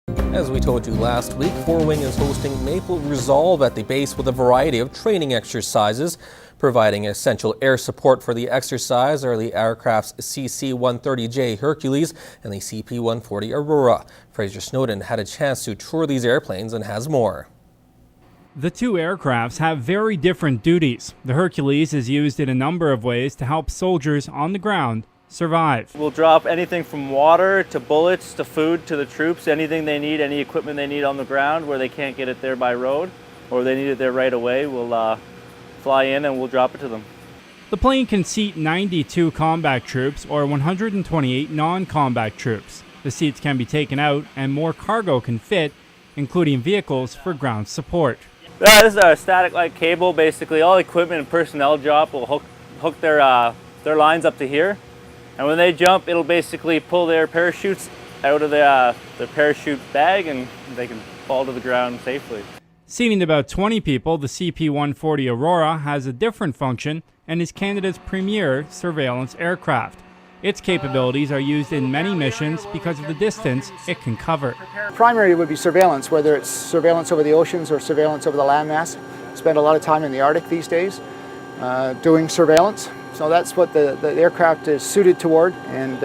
As we told you last week, 4-Wing is hosting Maple Resolve at the base with a variety of training exercises. Providing essential air support for the exercise are the aircraft's CC-130J Hercules and the CP-140 Aurora. Fraser Snowden had a chance to tour these airplanes and has more. The two aircrafts have very different duties. The Hercules is used in a number of ways to help soldiers on the ground survive. We'll drop anything from water to bullets to food to the troops, anything they need, any equipment they need on the ground where they can't get it there by road or they need it there right away, we'll fly in and we'll drop it to them. The plane can seat 92 combat troops or 128 non-combat troops. The seats can be taken out and more cargo can fit, including vehicles for ground support. This is a static light cable. Basically all equipment and personnel drop will hook their lines up to here. And when they jump, it'll basically pull their parachutes out of the parachute bag and they can fall to the ground safely. Seating about 20 people, the CP-140 Aurora has a different function and is Canada's premier surveillance aircraft. Its capabilities are used in many missions because of the distance it can cover. Primarily would be surveillance, whether it's surveillance over the oceans or surveillance over the landmass. Spend a lot of time in the Arctic these days doing surveillance. So that's what the aircraft is suited toward and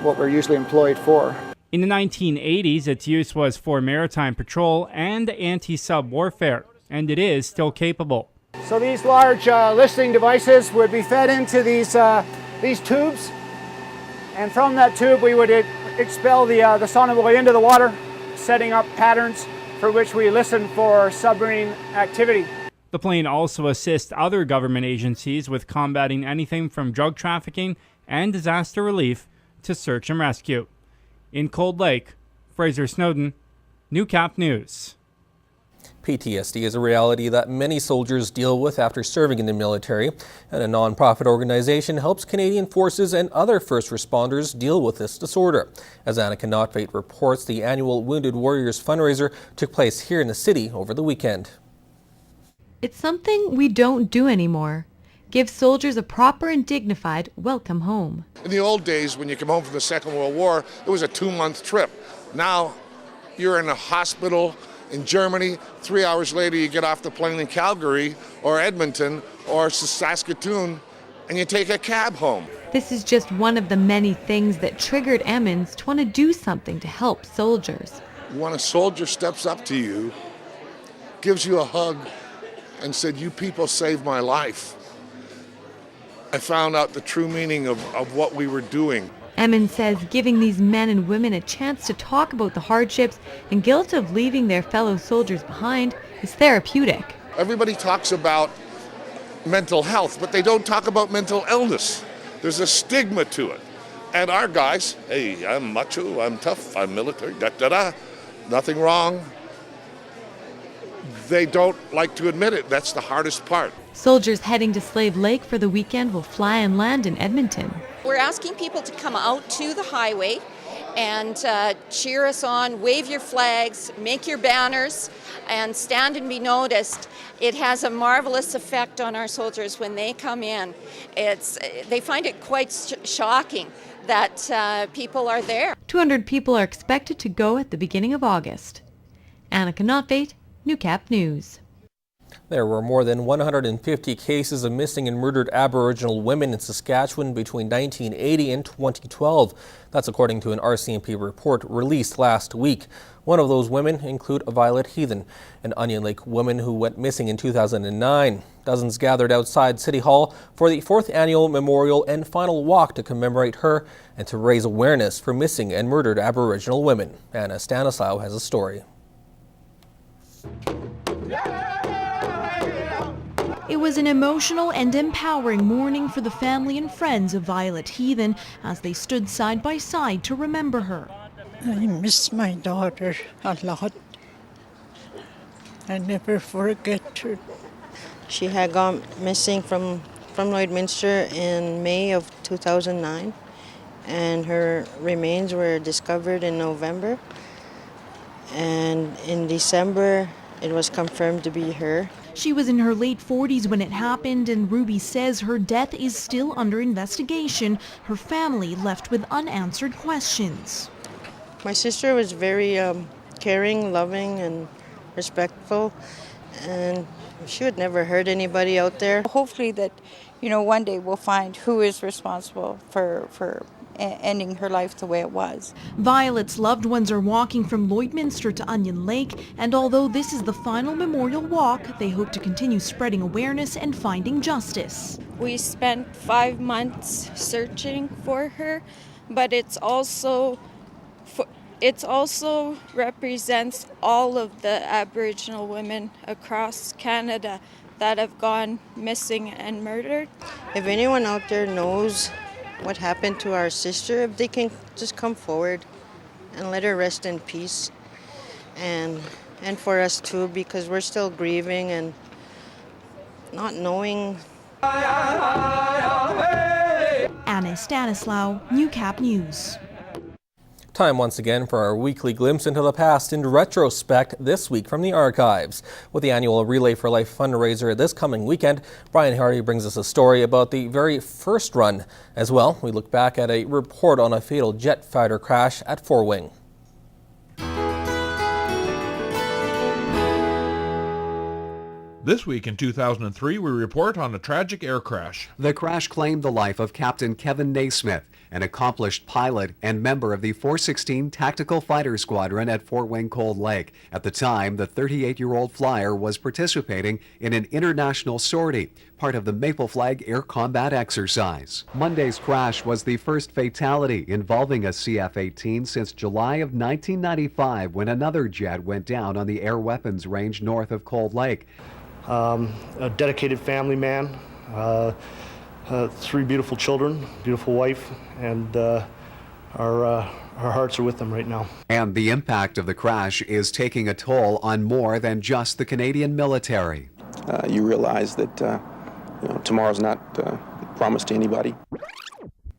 what we're usually employed for. In the 1980s, its use was for maritime patrol and anti-sub warfare, and it is still capable. So these large listening devices would be fed into these tubes, and from that tube we would expel the sonobuoy into the water, setting up patterns for which we listen for submarine activity. The plane also assists other government agencies with combating anything from drug trafficking and disaster relief to search and rescue. In Cold Lake, Fraser Snowden, Newcap News. PTSD is a reality that many soldiers deal with after serving in the military, and a non-profit organization helps Canadian forces and other first responders deal with this disorder. As Annika Notveit reports, the annual Wounded Warriors fundraiser took place here in the city over the weekend. It's something we don't do anymore. Give soldiers a proper and dignified welcome home. In the old days, when you come home from the Second World War, it was a 2-month trip. Now, you're in a hospital in Germany. 3 hours later, you get off the plane in Calgary or Edmonton or Saskatoon, and you take a cab home. This is just one of the many things that triggered Emmons to want to do something to help soldiers. When a soldier steps up to you, gives you a hug, and said, "You people saved my life," I found out the true meaning of what we were doing. Emmons says giving these men and women a chance to talk about the hardships and guilt of leaving their fellow soldiers behind is therapeutic. Everybody talks about mental health, but they don't talk about mental illness. There's a stigma to it. And our guys, hey, I'm macho, I'm tough, I'm military, da-da-da, nothing wrong. They don't like to admit it. That's the hardest part. Soldiers heading to Slave Lake for the weekend will fly and land in Edmonton. We're asking people to come out to the highway and cheer us on, wave your flags, make your banners, and stand and be noticed. It has a marvelous effect on our soldiers when they come in. They find it quite shocking that people are there. 200 people are expected to go at the beginning of August. Annika Notveit, Newcap News. There were more than 150 cases of missing and murdered Aboriginal women in Saskatchewan between 1980 and 2012. That's according to an RCMP report released last week. One of those women include Violet Heathen, an Onion Lake woman who went missing in 2009. Dozens gathered outside City Hall for the 4th annual memorial and final walk to commemorate her and to raise awareness for missing and murdered Aboriginal women. Anna Stanislaw has a story. It was an emotional and empowering morning for the family and friends of Violet Heathen as they stood side by side to remember her. I miss my daughter a lot. I never forget her. She had gone missing from Lloydminster in May of 2009, and her remains were discovered in November. And in December, it was confirmed to be her. She was in her late 40s when it happened, and Ruby says her death is still under investigation. Her family left with unanswered questions. My sister was very caring, loving, and respectful, and she would never hurt anybody out there. Hopefully that, one day we'll find who is responsible for ending her life the way it was. Violet's loved ones are walking from Lloydminster to Onion Lake, and although this is the final memorial walk, they hope to continue spreading awareness and finding justice. We spent 5 months searching for her, but it also represents all of the Aboriginal women across Canada that have gone missing and murdered. If anyone out there knows what happened to our sister, if they can just come forward and let her rest in peace, and for us too, because we're still grieving and not knowing. Anna Stanislaw, Newcap News. Time once again for our weekly glimpse into the past in retrospect this week from the archives. With the annual Relay for Life fundraiser this coming weekend, Brian Hardy brings us a story about the very first run. As well, we look back at a report on a fatal jet fighter crash at Fort Wing. This week in 2003, we report on a tragic air crash. The crash claimed the life of Captain Kevin Naismith, an accomplished pilot and member of the 416 Tactical Fighter Squadron at Fort Wing Cold Lake. At the time, the 38-year-old flyer was participating in an international sortie, part of the Maple Flag Air Combat Exercise. Monday's crash was the first fatality involving a CF-18 since July of 1995, when another jet went down on the Air Weapons Range north of Cold Lake. A dedicated family man, 3 beautiful children, beautiful wife, and our hearts are with them right now. And the impact of the crash is taking a toll on more than just the Canadian military. You realize that tomorrow's not promised to anybody.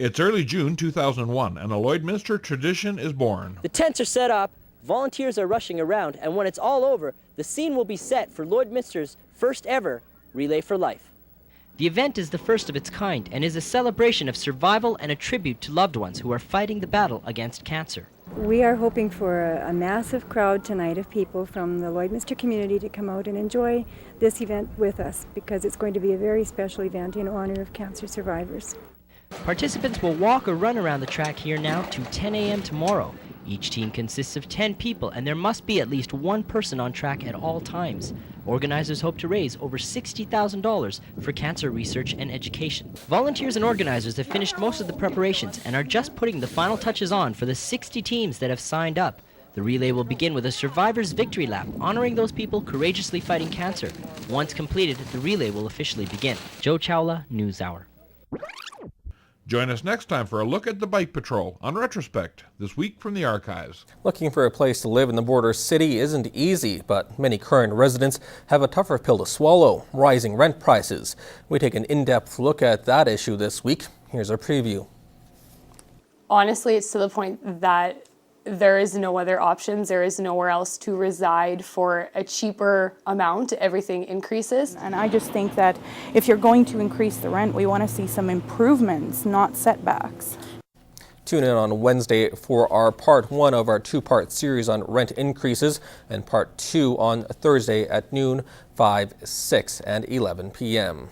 It's early June 2001, and a Lloydminster tradition is born. The tents are set up, volunteers are rushing around, and when it's all over, the scene will be set for Lloydminster's first ever Relay for Life. The event is the first of its kind and is a celebration of survival and a tribute to loved ones who are fighting the battle against cancer. We are hoping for a massive crowd tonight of people from the Lloydminster community to come out and enjoy this event with us, because it's going to be a very special event in honor of cancer survivors. Participants will walk or run around the track here now to 10 a.m. tomorrow. Each team consists of 10 people, and there must be at least one person on track at all times. Organizers hope to raise over $60,000 for cancer research and education. Volunteers and organizers have finished most of the preparations and are just putting the final touches on for the 60 teams that have signed up. The relay will begin with a Survivor's Victory Lap, honoring those people courageously fighting cancer. Once completed, the relay will officially begin. Joe Chawla, NewsHour. Join us next time for a look at the Bike Patrol on Retrospect, this week from the archives. Looking for a place to live in the border city isn't easy, but many current residents have a tougher pill to swallow: rising rent prices. We take an in-depth look at that issue this week. Here's our preview. Honestly, it's to the point that there is no other options. There is nowhere else to reside for a cheaper amount. Everything increases. And I just think that if you're going to increase the rent, we want to see some improvements, not setbacks. Tune in on Wednesday for our part 1 of our 2-part series on rent increases, and part 2 on Thursday at noon, 5, 6, and 11 p.m.